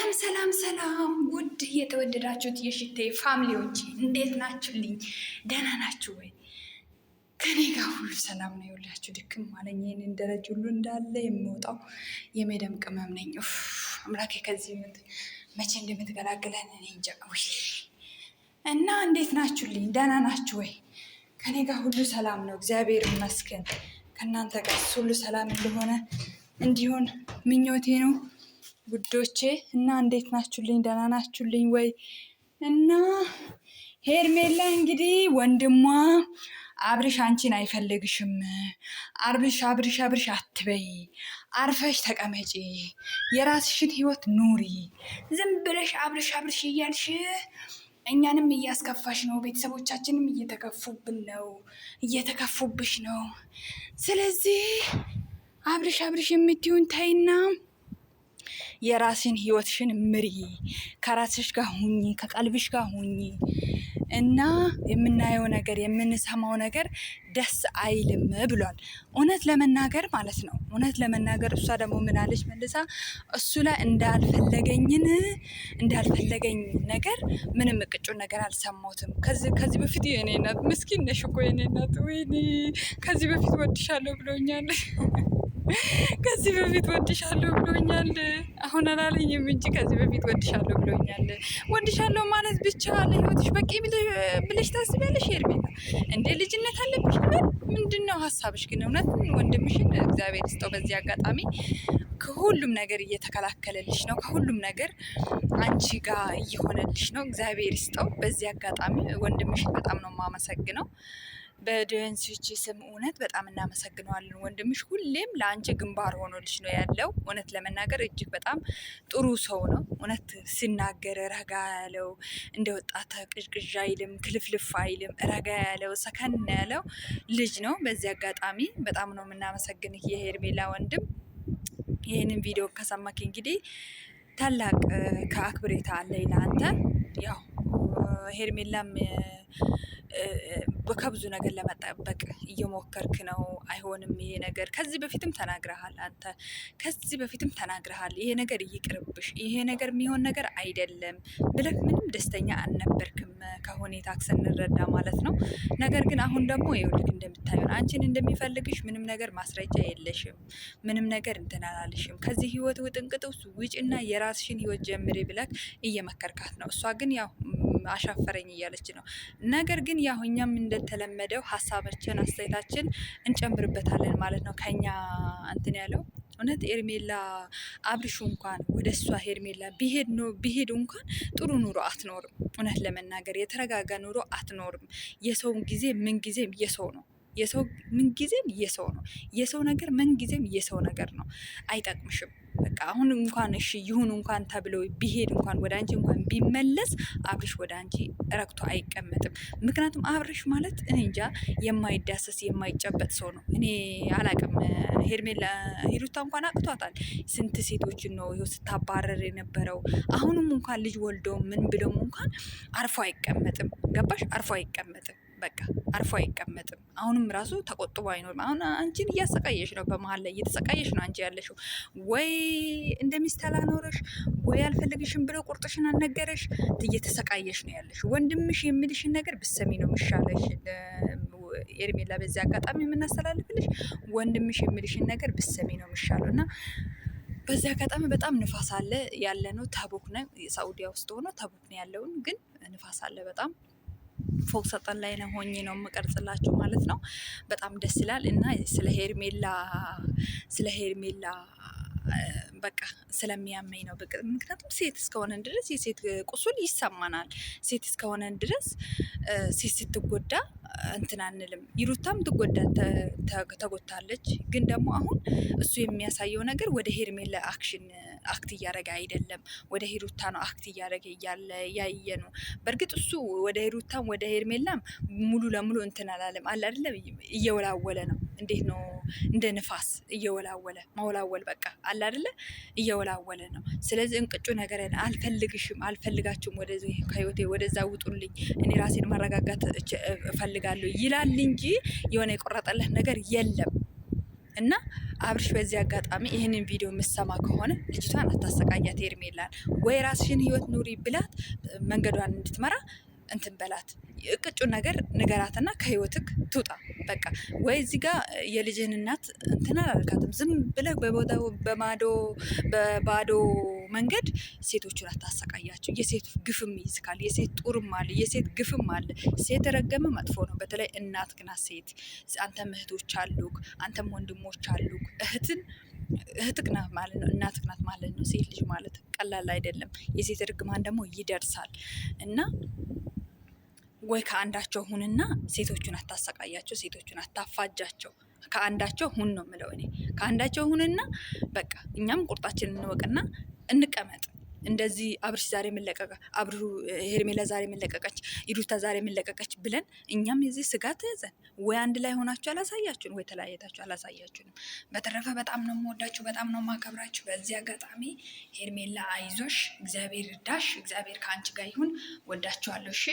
ሰላም ሰላም ሰላም ውድ የተወደዳችሁት የሽቴ ፋሚሊዎች እንዴት ናችሁልኝ? ደህና ናችሁ ወይ? ከኔ ጋር ሁሉ ሰላም ነው። ይኸውላችሁ ድክም አለኝ። ይህንን ደረጃ ሁሉ እንዳለ የምወጣው የመደም ቅመም ነኝ። አምላኬ ከዚህ መቼ እንደምትገላግለን እኔ እንጃ። እና እንዴት ናችሁልኝ? ደህና ናችሁ ወይ? ከኔ ጋር ሁሉ ሰላም ነው፣ እግዚአብሔር ይመስገን። ከእናንተ ጋር ሁሉ ሰላም እንደሆነ እንዲሆን ምኞቴ ነው ውዶቼ። እና እንዴት ናችሁልኝ? ደህና ናችሁልኝ ወይ? እና ሄርሜላ እንግዲህ ወንድሟ አብርሽ አንቺን አይፈልግሽም፣ አብርሽ አትበይ፣ አርፈሽ ተቀመጪ፣ የራስሽን ህይወት ኑሪ፣ ዝም ብለሽ አብርሽ እያልሽ እኛንም እያስከፋሽ ነው፣ ቤተሰቦቻችንም እየተከፉብሽ ነው። ስለዚህ አብርሽ የምትዩን ታይና የራስን ህይወትሽን ምሪ፣ ከራስሽ ጋር ሁኚ፣ ከቀልብሽ ጋር ሁኚ። እና የምናየው ነገር የምንሰማው ነገር ደስ አይልም ብሏል። እውነት ለመናገር ማለት ነው። እውነት ለመናገር እሷ ደግሞ ምናለች መልሳ፣ እሱ ላይ እንዳልፈለገኝ ነገር ምንም እቅጩን ነገር አልሰማሁትም። ከዚህ በፊት የኔ እናት ምስኪን ነሽ እኮ የኔ እናት፣ ወይኔ ከዚህ በፊት ወድሻለሁ ብሎኛል። ከዚህ በፊት ወድሻለሁ ብሎኛል። አሁን አላለኝም እንጂ ከዚህ በፊት ወድሻለሁ ብሎኛል። ወድሻለሁ ማለት ብቻ ለህይወትሽ በቂ ብለሽ ታስቢያለሽ? ሄርሜላ እንዴ ልጅነት አለብሽ ነበር። ምንድነው ሀሳብሽ ግን? እውነት ወንድምሽን እግዚአብሔር ይስጠው። በዚህ አጋጣሚ ከሁሉም ነገር እየተከላከለልሽ ነው። ከሁሉም ነገር አንቺ ጋር እየሆነልሽ ነው። እግዚአብሔር ይስጠው። በዚህ አጋጣሚ ወንድምሽን በጣም ነው የማመሰግነው። በደንስች ስም እውነት በጣም እናመሰግነዋለን። ወንድምሽ ሁሌም ለአንቺ ግንባር ሆኖልሽ ነው ያለው። እውነት ለመናገር እጅግ በጣም ጥሩ ሰው ነው። እውነት ሲናገር ረጋ ያለው እንደ ወጣት ቅዥቅዥ አይልም፣ ክልፍልፍ አይልም። ረጋ ያለው ሰከን ያለው ልጅ ነው። በዚህ አጋጣሚ በጣም ነው የምናመሰግንህ የሄርሜላ ወንድም። ይህንን ቪዲዮ ከሰማክ እንግዲህ ታላቅ ከአክብሬታ አለኝ ለአንተ። ያው ሄርሜላም ከብዙ ነገር ለመጠበቅ እየሞከርክ ነው። አይሆንም ይሄ ነገር። ከዚህ በፊትም ተናግረሃል አንተ፣ ከዚህ በፊትም ተናግረሃል። ይሄ ነገር ይቅርብሽ፣ ይሄ ነገር የሚሆን ነገር አይደለም ብለህ ምንም ደስተኛ አልነበርክም ከሁኔታ ስንረዳ ማለት ነው። ነገር ግን አሁን ደግሞ ይኸውልህ እንደምታየው አንቺን እንደሚፈልግሽ ምንም ነገር ማስረጃ የለሽም። ምንም ነገር እንትን አላልሽም። ከዚህ ህይወት ውጥንቅጥ ውጭና የራስሽን ህይወት ጀምሪ ብለህ እየመከርካት ነው። እሷ ግን ያው አሻፈረኝ እያለች ነው። ነገር ግን ያው እኛም እንደተለመደው ሀሳባችን አስተያየታችን እንጨምርበታለን ማለት ነው። ከኛ እንትን ያለው እውነት ሄርሜላ አብርሹ እንኳን ወደ እሷ ሄርሜላ ቢሄድ እንኳን ጥሩ ኑሮ አትኖርም። እውነት ለመናገር የተረጋጋ ኑሮ አትኖርም። የሰው ጊዜ ምን ጊዜም የሰው ነው። የሰው ምን ጊዜም የሰው ነው። የሰው ነገር ምን ጊዜም የሰው ነገር ነው። አይጠቅምሽም። በቃ አሁን እንኳን እሺ ይሁን እንኳን ተብሎ ቢሄድ እንኳን ወደ አንቺ እንኳን ቢመለስ አብርሽ ወደ አንቺ ረክቶ አይቀመጥም። ምክንያቱም አብርሽ ማለት እኔ እንጃ የማይዳሰስ የማይጨበጥ ሰው ነው። እኔ አላቅም። ሄርሜላ ሂሩታ እንኳን አቅቷታል። ስንት ሴቶችን ነው ይኸው ስታባረር የነበረው። አሁንም እንኳን ልጅ ወልደው ምን ብለውም እንኳን አርፎ አይቀመጥም። ገባሽ? አርፎ አይቀመጥም። በቃ አርፎ አይቀመጥም። አሁንም ራሱ ተቆጥቦ አይኖርም። አሁን አንቺን እያሰቃየሽ ነው። በመሀል ላይ እየተሰቃየሽ ነው አንቺ ያለሽው። ወይ እንደሚስት አላኖረሽ፣ ወይ አልፈልግሽም ብሎ ቁርጥሽን አልነገረሽ፣ እየተሰቃየሽ ነው ያለሽው። ወንድምሽ የሚልሽን ነገር ብትሰሚ ነው የሚሻለሽ ሄርሜላ። በዚህ አጋጣሚ የምናስተላልፍልሽ ወንድምሽ የሚልሽን ነገር ብትሰሚ ነው የሚሻለው። እና በዚህ አጋጣሚ በጣም ንፋስ አለ ያለ ነው። ተቡክ ነው ሳኡዲያ ውስጥ ሆኖ ተቡክ ነው ያለውን፣ ግን ንፋስ አለ በጣም። ፎቅ ሰጠን ላይ ነው ሆኜ ነው የምቀርጽላችሁ ማለት ነው። በጣም ደስ ይላል። እና ስለ ሄርሜላ በቃ ስለሚያመኝ ነው። ምክንያቱም ሴት እስከሆነን ድረስ የሴት ቁስል ይሰማናል። ሴት እስከሆነን ድረስ ሴት ስትጎዳ እንትን አንልም። ይሩታም ተጎድታለች። ግን ደግሞ አሁን እሱ የሚያሳየው ነገር ወደ ሄርሜላ አክት እያደረገ አይደለም፣ ወደ ሂሩታ ነው አክት እያደረገ እያለ ያየ ነው። በእርግጥ እሱ ወደ ሂሩታም ወደ ሄርሜላም ሙሉ ለሙሉ እንትን አላለም። አለ አይደለም፣ እየወላወለ ነው። እንዴት ነው? እንደ ንፋስ እየወላወለ ማወላወል በቃ አለ አይደለ? እየወላወለ ነው። ስለዚህ እንቅጩ ነገር አልፈልጋችሁም፣ ወደዚህ ከህይወቴ ወደዛ ውጡልኝ፣ እኔ ራሴን ማረጋጋት እፈልጋለሁ ይላል እንጂ የሆነ የቆረጠለት ነገር የለም። እና አብርሽ በዚህ አጋጣሚ ይህንን ቪዲዮ የምሰማ ከሆነ ልጅቷን አታሰቃያት ሄርሜላን፣ ወይ ራስሽን ህይወት ኑሪ ብላት መንገዷን እንድትመራ እንትን በላት። እቅጩን ነገር ንገራትና ከህይወትክ ትውጣ በቃ። ወይ እዚህ ጋር የልጅህን እናት እንትን አላልካትም። ዝም ብለህ በባዶ መንገድ ሴቶቹን አታሰቃያቸው። የሴት ግፍም ይዝካል፣ የሴት ጡርም አለ፣ የሴት ግፍም አለ። ሴት ረገመ መጥፎ ነው። በተለይ እናት ግና ሴት፣ አንተም እህቶች አሉክ፣ አንተም ወንድሞች አሉክ። እህትክ ናት ማለት ነው፣ እናትክ ናት ማለት ነው። ሴት ልጅ ማለት ቀላል አይደለም። የሴት እርግማን ደግሞ ይደርሳል እና ወይ ከአንዳቸው ሁንና ሴቶቹን አታሰቃያቸው፣ ሴቶቹን አታፋጃቸው። ከአንዳቸው ሁን ነው የምለው እኔ። ከአንዳቸው ሁንና በቃ እኛም ቁርጣችን እንወቅና እንቀመጥ። እንደዚህ አብርሽ ዛሬ የምንለቀቀ አብሩ ሄርሜላ ዛሬ የምንለቀቀች ይሩታ ዛሬ የምንለቀቀች ብለን እኛም የዚህ ስጋት ያዘን። ወይ አንድ ላይ ሆናችሁ አላሳያችሁን፣ ወይ ተለያየታችሁ አላሳያችሁንም። በተረፈ በጣም ነው የምወዳችሁ፣ በጣም ነው የማከብራችሁ። በዚህ አጋጣሚ ሄርሜላ አይዞሽ፣ እግዚአብሔር እርዳሽ፣ እግዚአብሔር ከአንቺ ጋር ይሁን። ወዳችኋለሁ። እሺ